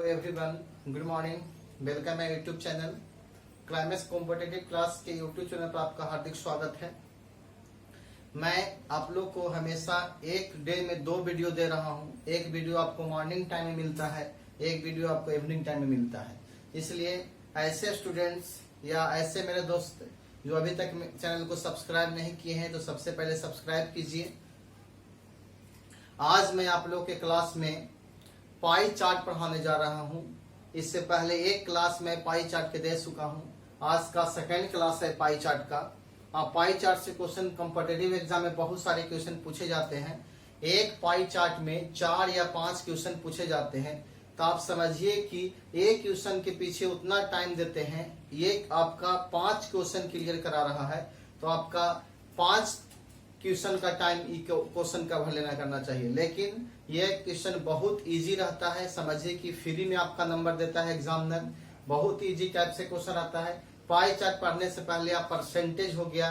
Hello everyone, good morning. Welcome है YouTube channel Climax competitive class के YouTube channel पर आपका हार्दिक स्वागत है। मैं आप लोग को हमेशा एक डे में 2 वीडियो दे रहा हूं। एक वीडियो आपको मॉर्निंग टाइम में मिलता है, एक वीडियो आपको इवनिंग टाइम में मिलता है। इसलिए ऐसे स्टूडेंट्स या ऐसे मेरे दोस्त जो अभी तक चैनल को सब्सक्राइब नहीं किए हैं तो सबसे पहले सब्सक्राइब कीजिए। आज मैं आप लोग के क्लास में पाई चार्ट पढ़ाने जा रहा हूं। इससे पहले एक क्लास में पाई चार्ट के दे चुका हूं। आज का सेकंड क्लास है पाई चार्ट का। पाई चार्ट से क्वेश्चन कॉम्पिटिटिव एग्जाम में बहुत सारे क्वेश्चन पूछे जाते हैं। एक पाई चार्ट में 4 या 5 क्वेश्चन पूछे जाते हैं, तो आप समझिए कि एक क्वेश्चन के पीछे उतना टाइम देते हैं। ये आपका 5 क्वेश्चन क्लियर करा रहा है, तो आपका 5 क्वेश्चन का टाइम क्वेश्चन का भर लेना करना चाहिए। लेकिन यह क्वेश्चन बहुत इजी रहता है। समझिए कि फ्री में आपका नंबर देता है एग्जामिनर। बहुत इजी टाइप से क्वेश्चन आता है। पाई चार्ट पढ़ने से पहले आप परसेंटेज हो गया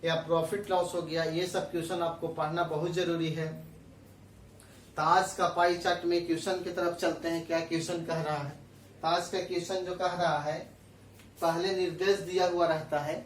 या प्रॉफिट लॉस हो गया, ये सब क्वेश्चन आपको पढ़ना बहुत जरूरी है। तो आज का पाई चार्ट में क्वेश्चन की तरफ चलते हैं। क्या क्वेश्चन कह रहा है? तो आज का क्वेश्चन जो कह रहा है, पहले निर्देश दिया हुआ रहता है।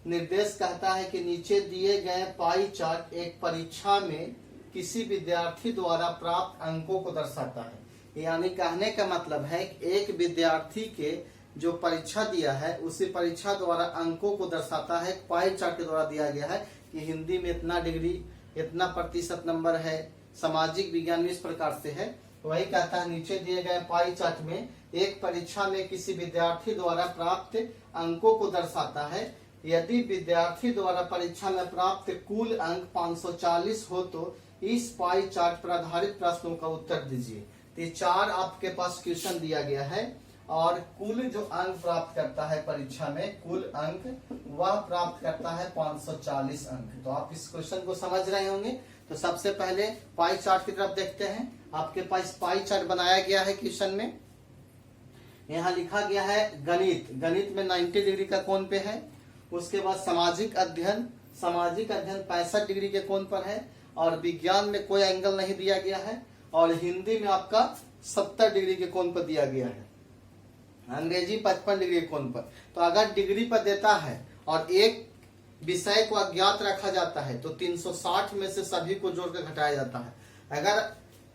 निर्देश कहता है कि नीचे दिए गए पाई चार्ट एक परीक्षा में किसी विद्यार्थी द्वारा प्राप्त अंकों को दर्शाता है। यानी कहने का मतलब है कि एक विद्यार्थी के जो परीक्षा दिया है उसी परीक्षा द्वारा अंकों को दर्शाता है। पाई चार्ट के द्वारा दिया गया है कि हिंदी में इतना डिग्री, इतना प्रतिशत नंबर है, सामाजिक विज्ञान में इस प्रकार से है। वही कहता है नीचे दिए गए पाई चार्ट में एक परीक्षा में किसी विद्यार्थी द्वारा प्राप्त अंकों को दर्शाता है। यदि विद्यार्थी द्वारा परीक्षा में प्राप्त कुल अंक 540 हो तो इस पाई चार्ट पर आधारित प्रश्नों का उत्तर दीजिए। तो 4 आपके पास क्वेश्चन दिया गया है और कुल जो अंक प्राप्त करता है परीक्षा में, कुल अंक वह प्राप्त करता है 540 अंक। तो आप इस क्वेश्चन को समझ रहे होंगे। तो सबसे पहले पाई चार्ट की तरफ देखते हैं। आपके पास पाई चार्ट बनाया गया है क्वेश्चन में। यहाँ लिखा गया है गणित। गणित में 90 डिग्री का कोण पे है। उसके बाद सामाजिक अध्ययन 65 डिग्री के कोण पर है और विज्ञान में कोई एंगल नहीं दिया गया है और हिंदी में आपका 70 डिग्री के कोण पर दिया गया है। अंग्रेजी 55 डिग्री के कोण पर। तो अगर डिग्री पर देता है और एक विषय को अज्ञात रखा जाता है तो 360 में से सभी को जोड़कर घटाया जाता है। अगर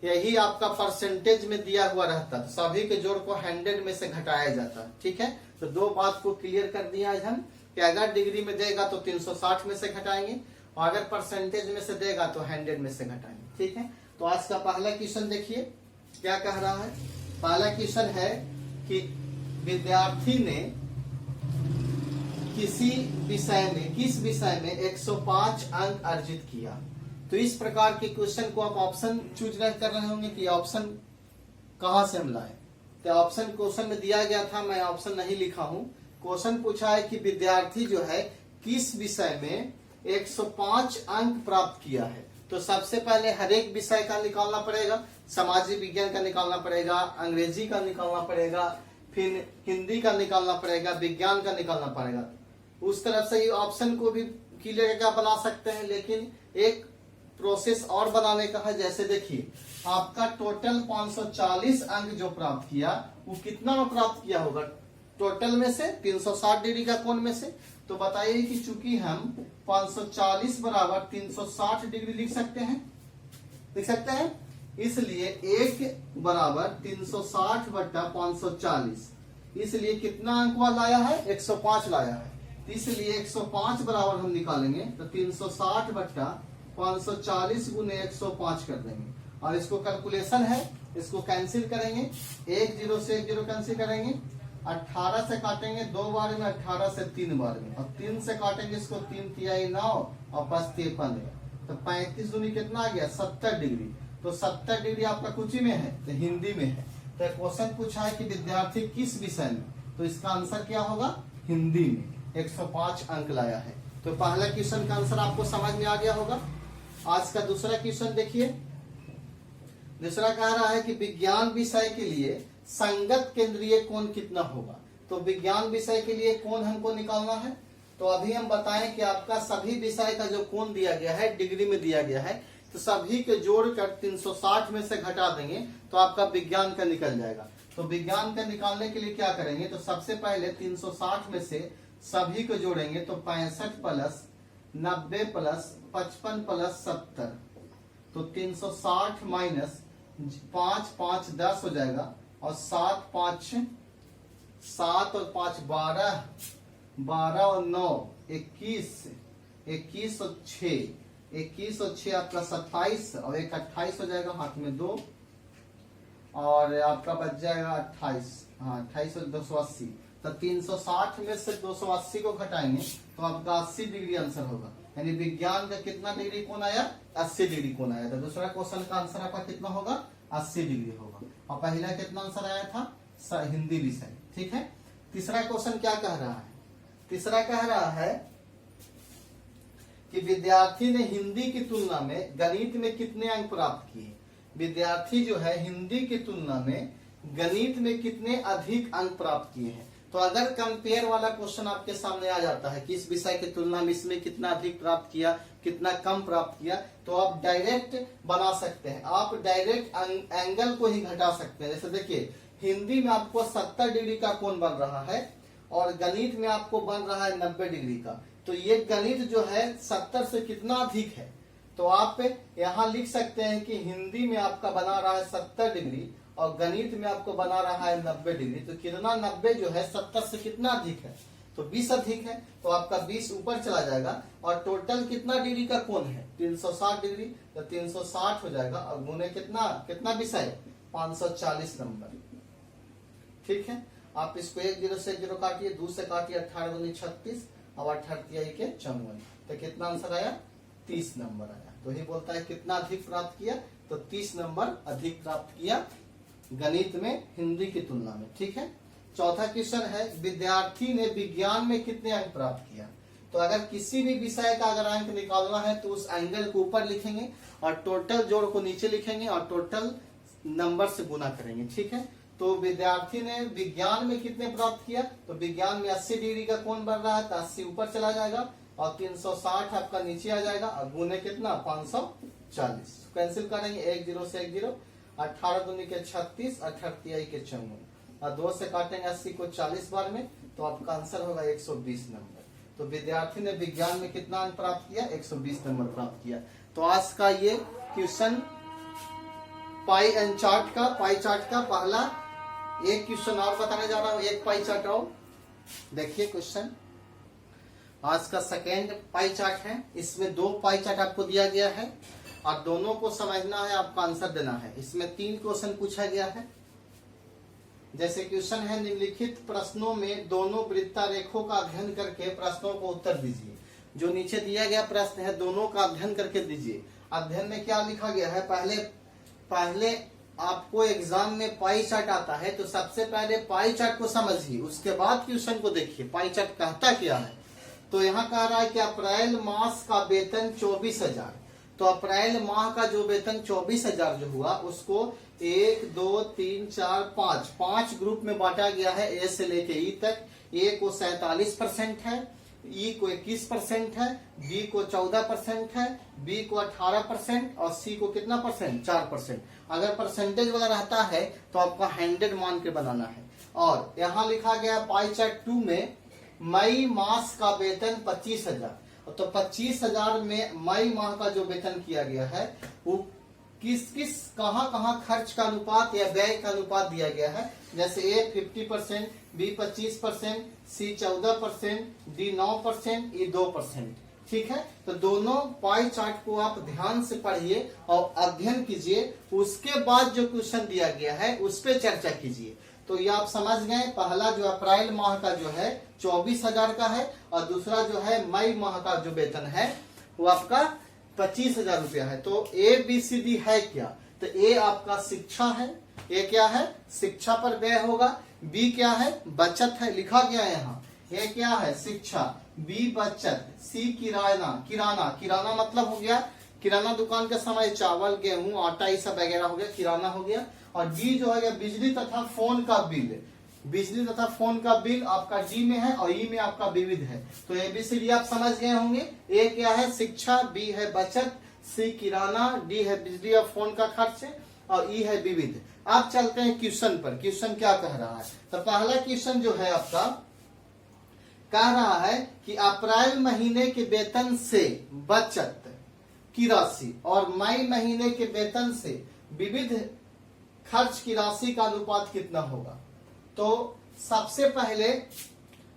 यही आपका परसेंटेज में दिया हुआ रहता तो सभी के जोड़ को 100 में से घटाया जाता। ठीक है, तो 2 बात को क्लियर कर दिया आज हम कि अगर डिग्री में देगा तो 360 में से घटाएंगे और अगर परसेंटेज में से देगा तो 100 में से घटाएंगे। ठीक है, तो आज का पहला क्वेश्चन देखिए क्या कह रहा है। पहला क्वेश्चन है कि विद्यार्थी ने किस विषय में 105 अंक अर्जित किया। तो इस प्रकार के क्वेश्चन को आप ऑप्शन चूज कर रहे होंगे कि ऑप्शन कहां से हम लाए। तो ऑप्शन क्वेश्चन में दिया गया था, मैं ऑप्शन नहीं लिखा हूं। क्वेश्चन पूछा है कि विद्यार्थी जो है किस विषय में 105 अंक प्राप्त किया है। तो सबसे पहले हर एक विषय का निकालना पड़ेगा। सामाजिक विज्ञान का निकालना पड़ेगा, अंग्रेजी का निकालना पड़ेगा, फिर हिंदी का निकालना पड़ेगा, विज्ञान का निकालना पड़ेगा। उस तरफ से ये ऑप्शन को भी क्लियर क्या बना सकते हैं, लेकिन एक प्रोसेस और बनाने का है। जैसे देखिए आपका टोटल 540 अंक जो प्राप्त किया वो कितना में प्राप्त किया होगा टोटल में से 360 डिग्री का कोण में से। तो बताइए कि चूंकि हम 540 बराबर 360 डिग्री लिख सकते हैं, इसलिए 1 बराबर 360 बट्टा 540, इसलिए कितना अंक लाया है 105 लाया है। इसलिए 105 बराबर हम निकालेंगे तो 360 बट्टा 540 गुने 105 कर देंगे और इसको कैलकुलेशन है, इसको कैंसिल करेंगे। 1 0 से 1 0 कैंसिल करेंगे। 18 से काटेंगे 2 बार में, 18 से 3 बार में और 3 से काटेंगे इसको, 3 तिहाई 9 और 5 53। तो 35 दूनी कितना आ गया 70 डिग्री। तो 70 डिग्री आपका कुछ में है तो हिंदी में है। तो क्वेश्चन पूछा है कि विद्यार्थी किस विषय में, तो इसका आंसर क्या होगा हिंदी में 105 अंक लाया है। तो पहला क्वेश्चन का आंसर आपको समझ में आ गया होगा। आज का दूसरा क्वेश्चन देखिए। दूसरा कह रहा है कि विज्ञान विषय के लिए संगत केंद्रीय कोण कितना होगा। तो विज्ञान विषय के लिए कोण हमको निकालना है। तो अभी हम बताएं कि आपका सभी विषय का जो कोण दिया गया है डिग्री में दिया गया है, तो सभी के जोड़कर 360 में से घटा देंगे तो आपका विज्ञान का निकल जाएगा। तो विज्ञान का निकालने के लिए क्या करेंगे, तो सबसे पहले 360 में से सभी को जोड़ेंगे तो 65 प्लस 90 प्लस 55 प्लस 70, तो 360 माइनस 5 5 10 हो जाएगा, और 7 5 7 और 5 12, 12 और 9 21, 21 और 6, 21 और 6 आपका 27, और एक 28 हो जाएगा, हाथ में 2, और आपका बच जाएगा 28, हाँ 28 और 280। तो 360 में से 280 को घटाएंगे तो आपका 80 डिग्री आंसर होगा, यानी विज्ञान का कितना डिग्री कोण आया, 80 डिग्री कोण आया। तो दूसरा क्वेश्चन का आंसर आपका कितना होगा, 80 डिग्री होगा। और पहला कितना आंसर आया था, हिंदी विषय, ठीक है। तीसरा क्वेश्चन क्या कह रहा है, तीसरा कह रहा है कि विद्यार्थी ने हिंदी की तुलना में गणित में कितने अंक प्राप्त किए। विद्यार्थी जो है हिंदी की तुलना में गणित में कितने अधिक अंक प्राप्त किए हैं। तो अगर कंपेयर वाला क्वेश्चन आपके सामने आ जाता है कि इस विषय की तुलना में इसमें कितना अधिक प्राप्त किया, कितना कम प्राप्त किया, तो आप डायरेक्ट बना सकते हैं, आप डायरेक्ट एंगल को ही घटा सकते हैं। जैसे देखिए हिंदी में आपको 70 डिग्री का कोण बन रहा है और गणित में आपको बन रहा है 90 डिग्री का, तो ये गणित जो है 70 से कितना अधिक है। तो आप यहाँ लिख सकते हैं कि हिंदी में आपका बना रहा है 70 डिग्री और गणित में आपको बना रहा है 90 डिग्री, तो कितना 90 जो है 70 से कितना अधिक है, तो 20 अधिक है, तो आपका 20 ऊपर चला जाएगा। और टोटल कितना डिग्री का कोण है, 360 डिग्री, तो 360 हो जाएगा, और गुने कितना कितना विषय 540 नंबर, ठीक है। आप इसको 1 0 से 1 0 काटिए, 2 से काटिए, 18 दूनी 36 और 38 के 54, तो कितना आंसर आया, 30 नंबर आया। तो ही बोलता है कितना अधिक प्राप्त किया, तो 30 नंबर अधिक प्राप्त किया गणित में हिंदी की तुलना में, ठीक है। चौथा क्वेश्चन है विद्यार्थी ने विज्ञान में कितने अंक प्राप्त किया। तो अगर किसी भी विषय का अगर अंक निकालना है तो उस एंगल को ऊपर लिखेंगे और टोटल जोड़ को नीचे लिखेंगे और टोटल नंबर से गुना करेंगे, ठीक है। तो विद्यार्थी ने विज्ञान में कितने प्राप्त किया, तो विज्ञान में 80 डिग्री का कोण बन रहा है, तो 80 ऊपर चला जाएगा और 360 आपका नीचे आ जाएगा, और गुने कितना 540, कैंसिल करेंगे 1 0 से 1 0, 18 दूनी के 36, 38 के 54, और 2 से काटेंगे 80 को 40 बार में, तो आपका आंसर होगा 120 नंबर। तो विद्यार्थी ने विज्ञान में कितना अंक प्राप्त किया, 120 नंबर प्राप्त किया। तो आज का ये क्वेश्चन पाई एंड चार्ट का, पाई चार्ट का पहला एक क्वेश्चन और बताने जा रहा हूं, एक पाई चार्ट और देखिए। क्वेश्चन आज का सेकेंड पाई चार्ट है, इसमें 2 पाई चार्ट आपको दिया गया है और दोनों को समझना है, आपको आंसर देना है। इसमें 3 क्वेश्चन पूछा गया है। जैसे क्वेश्चन है निम्नलिखित प्रश्नों में दोनों वृत्तारेखों का अध्ययन करके प्रश्नों को उत्तर दीजिए। जो नीचे दिया गया प्रश्न है दोनों का अध्ययन करके दीजिए। अध्ययन में क्या लिखा गया है, पहले आपको एग्जाम में पाई चार्ट आता है, तो सबसे पहले पाई चार्ट को समझिए, उसके बाद क्वेश्चन को देखिए पाई चार्ट कहता क्या है। तो यहाँ कह रहा है कि अप्रैल मास का वेतन 24,000, तो अप्रैल माह का जो वेतन 24,000 जो हुआ उसको 1 2 3 4 5 ग्रुप में बांटा गया है, ए से लेके ई तक। ए को 47% है, ई को 21% है, बी को 14% है, बी को 18% और सी को कितना परसेंट 4%। अगर परसेंटेज वाला रहता है तो आपका 100 मान के बनाना है। और यहाँ लिखा गया पाई चार्ट 2 में मई मास का वेतन 25,000, तो 25,000 में मई माह का जो वेतन किया गया है वो किस कहाँ खर्च का अनुपात या व्यय का अनुपात दिया गया है। जैसे ए 50%, बी 25%, सी 14%, डी 9%, ई 2%, ठीक है। तो दोनों पाई चार्ट को आप ध्यान से पढ़िए और अध्ययन कीजिए, उसके बाद जो क्वेश्चन दिया गया है उस पर चर्चा कीजिए। तो ये आप समझ गए, पहला जो अप्रैल माह का जो है 24,000 का है और दूसरा जो है मई माह का जो वेतन है वो आपका 25,000 रुपया है। तो ए बी सी डी है क्या, तो ए आपका शिक्षा है, ए क्या है शिक्षा पर व्यय होगा, बी क्या है बचत है, लिखा गया है यहाँ। ए क्या है शिक्षा, बी बचत, सी किराना मतलब हो गया किराना दुकान के समय चावल गेहूं आटा ये सब वगैरह हो गया, किराना हो गया। और डी जो है बिजली तथा फोन का बिल, बिजली तथा फोन का बिल आपका डी में है और ई में आपका विविध है। तो एबीसीडी आप समझ गए होंगे। ए क्या है शिक्षा, बी है बचत, सी किराना, डी है बिजली और फोन का खर्च और ई है विविध। अब चलते हैं क्वेश्चन पर, क्वेश्चन क्या कह रहा है। तो पहला क्वेश्चन जो है आपका कह रहा है कि अप्रैल महीने के वेतन से बचत की राशि और मई महीने के वेतन से विविध खर्च की राशि का अनुपात कितना होगा। तो सबसे पहले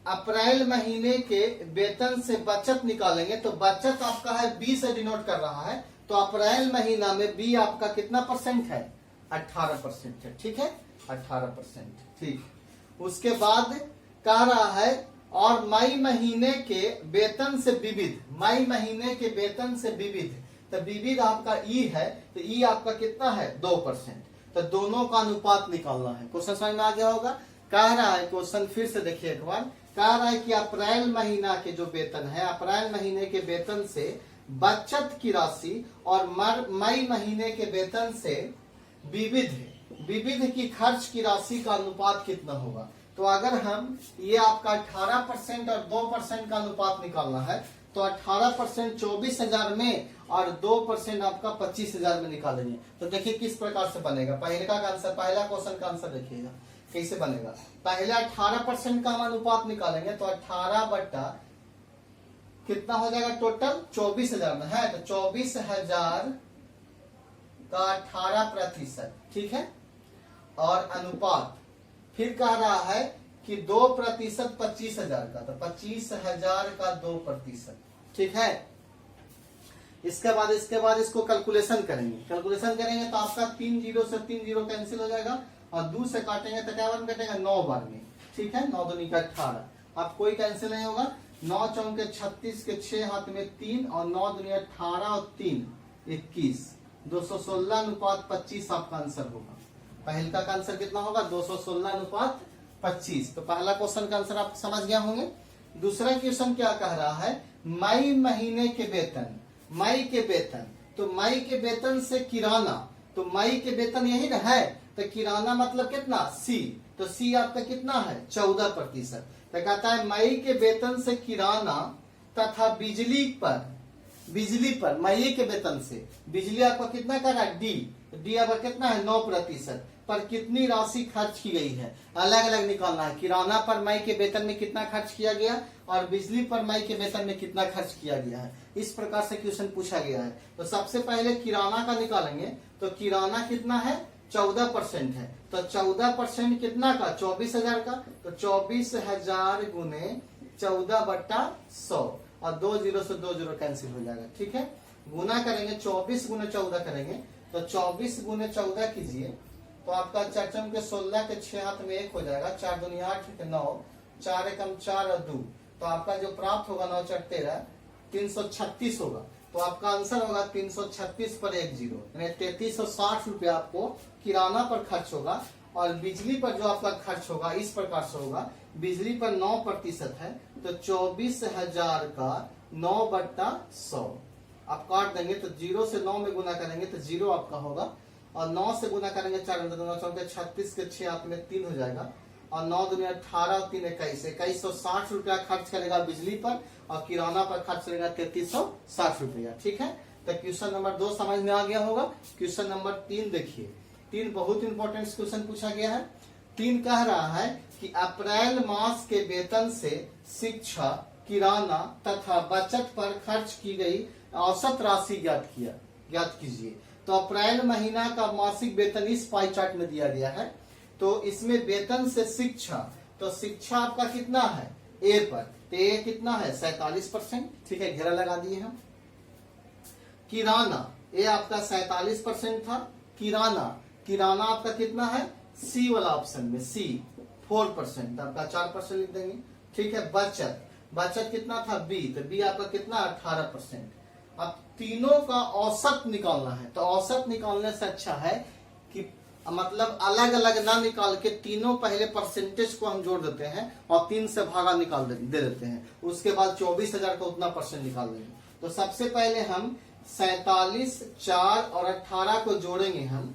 अप्रैल महीने के वेतन से बचत निकालेंगे। तो बचत आपका है बी से डिनोट कर रहा है, तो अप्रैल महीना में बी आपका कितना परसेंट है, 18% है, ठीक है, 18%, ठीक। उसके बाद कह रहा है और मई महीने के वेतन से विविध, मई महीने के वेतन से विविध, तो विविध आपका ई है, तो ई आपका कितना है 2%। तो दोनों का अनुपात निकालना है। क्वेश्चन समझ में आ गया होगा। कह रहा है क्वेश्चन फिर से देखिए एक बार, कह रहा है कि अप्रैल महीना के जो वेतन है, अप्रैल महीने के वेतन से बचत की राशि और मई महीने के वेतन से विविध की खर्च की राशि का अनुपात कितना होगा। तो अगर हम ये आपका 18% और 2% का अनुपात निकालना है, तो 18% 24,000 में और 2% आपका 25,000 में निकालेंगे। तो देखिए किस प्रकार से बनेगा। पहले का आंसर, पहला क्वेश्चन का आंसर देखिएगा कैसे बनेगा। पहले 18% का हम अनुपात निकालेंगे, तो 18 बट्टा कितना हो जाएगा टोटल 24,000 में है, तो 24,000 का 18%, ठीक है। और अनुपात फिर कह रहा है कि 2% 25,000 का, तो 25,000 का 2%, ठीक है। इसके बाद इसको कैलकुलेशन करेंगे तो आपका 3 जीरो से 3 जीरो कैंसिल हो जाएगा और 2 से काटेंगे तो क्या बार कटेगा 9 बार में, ठीक है। 9 दूनी का 18, अब कोई कैंसिल नहीं होगा। 9 चौके 36 के 6 हाथ में 3 और 9 दूनी 18 और 3 21, 216 अनुपात 25 आपका आंसर होगा। पहल का आंसर कितना होगा 216 अनुपात 25। तो पहला क्वेश्चन का आंसर आप समझ गया होंगे। दूसरा क्वेश्चन क्या कह रहा है, मई महीने के वेतन, मई के वेतन, तो मई के वेतन से किराना, तो मई के वेतन यही ना है, तो किराना मतलब कितना सी, तो सी आपका कितना है 14%। तो कहता है मई के वेतन से किराना तथा बिजली पर मई के वेतन से बिजली आपका कितना कर रहा है डी, डी आपका कितना है 9% पर कितनी राशि खर्च की गई है, अलग अलग निकालना है। किराना पर मई के वेतन में कितना खर्च किया गया और बिजली पर मई के वेतन में कितना खर्च किया गया है। इस प्रकार से क्वेश्चन पूछा गया है। तो सबसे पहले किराना का निकालेंगे, तो किराना कितना है 14% है, तो 14% कितना का 24,000 का, तो 24,000 गुने 14/100 और 2 जीरो से 2 जीरो कैंसिल हो जाएगा, ठीक है। गुना करेंगे 24 गुने 14 करेंगे, तो 24 गुने 14 कीजिए, तो आपका 4 चौके 16 के 6 हाथ में 1 हो जाएगा, 4 दूनी 8 के 9, 4 एकम 4 और 2, तो आपका जो प्राप्त होगा 9 4 13 336 होगा। तो आपका आंसर होगा 336 पर 1 जीरो, यानी 3360 रुपया आपको किराना पर खर्च होगा। और बिजली पर जो आपका खर्च होगा इस प्रकार से होगा, बिजली पर 9% है, तो 24,000 का 9/100 आप काट देंगे, तो 0 से 9 में गुना करेंगे तो 0 आपका होगा, और 9 से गुना करेंगे 4 9 चौके 36 के 6 हाथ में 3 हो जाएगा, और 9 दूनी 18 और 3 21, 2160 रुपया खर्च करेगा बिजली पर और किराना पर खर्च करेगा 3360 रुपया, ठीक है। तो क्वेश्चन नंबर 2 समझ में आ गया होगा। क्वेश्चन नंबर 3 देखिए, 3 बहुत इंपॉर्टेंट क्वेश्चन पूछा गया है। 3 कह रहा है कि अप्रैल मास के वेतन से शिक्षा, किराना तथा बचत पर खर्च की गई औसत राशि ज्ञात कीजिए। तो अप्रैल महीना का मासिक वेतन इस पाई चार्ट में दिया गया है। तो इसमें वेतन से शिक्षा, तो शिक्षा आपका कितना है ए पर, तो ए कितना है 47%, ठीक है, घेरा लगा दिए हम। किराना ए आपका 47% था, किराना आपका कितना है सी वाला ऑप्शन में, सी 4%, आपका 4% लिख देंगे, ठीक है। बचत कितना था बी, तो बी आपका कितना 18%। अब तीनों का औसत निकालना है, तो औसत निकालने से अच्छा है कि मतलब अलग अलग ना निकाल के तीनों पहले परसेंटेज को हम जोड़ देते हैं और 3 से भागा निकाल दे देते हैं, उसके बाद 24,000 का उतना परसेंट निकाल देंगे। तो सबसे पहले हम 47, 4 और 18 को जोड़ेंगे, हम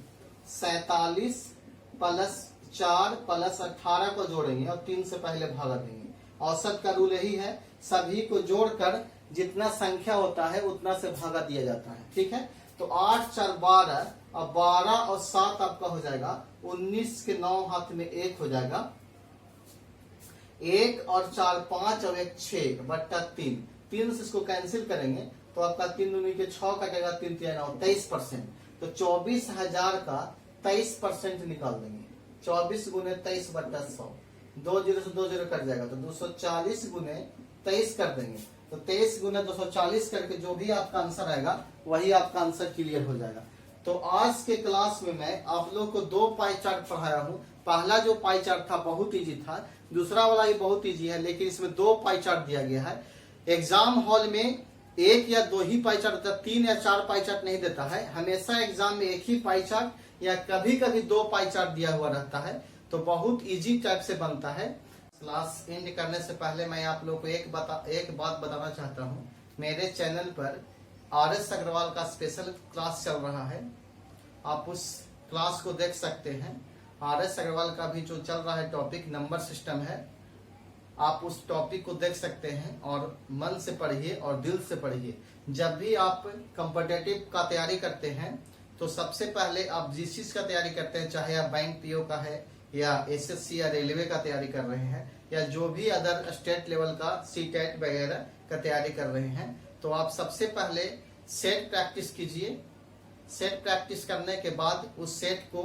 47 + 4 + 18 को जोड़ेंगे और 3 से पहले भागा देंगे। औसत का रूल यही है, सभी को जोड़कर जितना संख्या होता है उतना से भागा दिया जाता है, ठीक है। तो 8 4 12 अब 12 और 7 आपका हो जाएगा 19 के 9 हाथ में 1 हो जाएगा, 1 और 4 5 और 1 6 बट्टा 3, 3 से इसको कैंसिल करेंगे तो आपका 3 दूनी के 6 कटेगा, 3 3 9 23%। तो 24,000 का 23% निकाल देंगे। 24 गुने 23 बट्टा 100, 2 जीरो से 2 जीरो कट जाएगा तो 240 गुने 23 कर देंगे। तो 23 गुने 240 करके जो भी आपका आंसर आएगा वही आपका आंसर क्लियर हो जाएगा। तो आज के क्लास में मैं आप लोग को 2 पाई चार्ट पढ़ाया हूँ। पहला जो पाई चार्ट था बहुत इजी था, दूसरा वाला भी बहुत इजी है, लेकिन इसमें 2 पाई चार्ट दिया गया है। एग्जाम हॉल में 1 या 2 ही पाई चार्ट देता है, 3 या 4 पाई चार्ट नहीं देता है। हमेशा एग्जाम में 1 ही पाई चार्ट या कभी कभी 2 पाई चार्ट दिया हुआ रहता है, तो बहुत इजी टाइप से बनता है। क्लास एंड करने से पहले मैं आप लोग को एक बात बताना चाहता हूँ। मेरे चैनल पर RS अग्रवाल का स्पेशल क्लास चल रहा है, आप उस क्लास को देख सकते हैं। RS अग्रवाल का भी जो चल रहा है टॉपिक नंबर सिस्टम है, आप उस टॉपिक को देख सकते हैं और मन से पढ़िए और दिल से पढ़िए। जब भी आप कॉम्पिटिटिव का तैयारी करते हैं तो सबसे पहले आप जिस चीज का तैयारी करते हैं, चाहे आप बैंक PO का है या SSC या रेलवे का तैयारी कर रहे हैं या जो भी अदर स्टेट लेवल का CTET वगैरह का तैयारी कर रहे हैं, तो आप सबसे पहले सेट प्रैक्टिस कीजिए। सेट प्रैक्टिस करने के बाद उस सेट को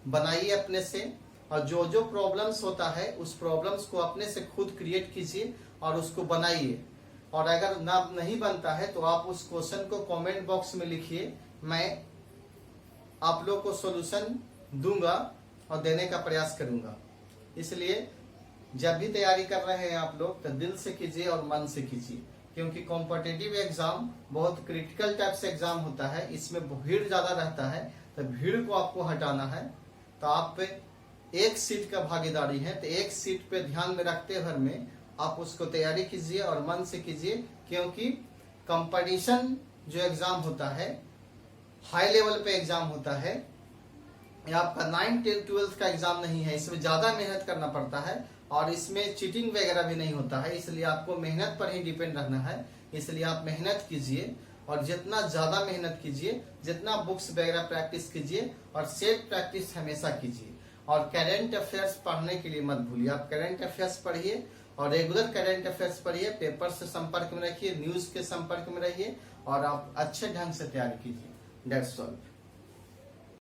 बनाइए अपने से, और जो जो प्रॉब्लम्स होता है उस प्रॉब्लम्स को अपने से खुद क्रिएट कीजिए और उसको बनाइए। और अगर ना नहीं बनता है तो आप उस क्वेश्चन को कमेंट बॉक्स में लिखिए, मैं आप लोग को सॉल्यूशन दूंगा और देने का प्रयास करूंगा। इसलिए जब भी तैयारी कर रहे हैं आप लोग तो दिल से कीजिए और मन से कीजिए, क्योंकि कॉम्पिटिटिव एग्जाम बहुत क्रिटिकल टाइप से एग्जाम होता है। इसमें भीड़ ज्यादा रहता है, तो भीड़ को आपको हटाना है। तो आप पे 1 सीट का भागीदारी है, तो 1 सीट पे ध्यान में रखते हुए में आप उसको तैयारी कीजिए और मन से कीजिए, क्योंकि कंपटीशन जो एग्जाम होता है हाई लेवल पे एग्जाम होता है, ये आपका 9th 10th 12th का एग्जाम नहीं है। इसमें ज्यादा मेहनत करना पड़ता है और इसमें चीटिंग वगैरह भी नहीं होता है, इसलिए आपको मेहनत पर ही डिपेंड रहना है। इसलिए आप मेहनत कीजिए और जितना ज्यादा मेहनत कीजिए, जितना बुक्स वगैरह प्रैक्टिस कीजिए और सेल्फ प्रैक्टिस हमेशा कीजिए। और करंट अफेयर्स पढ़ने के लिए मत भूलिए, आप करंट अफेयर्स पढ़िए और रेगुलर करंट अफेयर्स पढ़िए, पेपर से संपर्क में रखिए, न्यूज के संपर्क में रहिए और आप अच्छे ढंग से तैयारी कीजिए। That's all.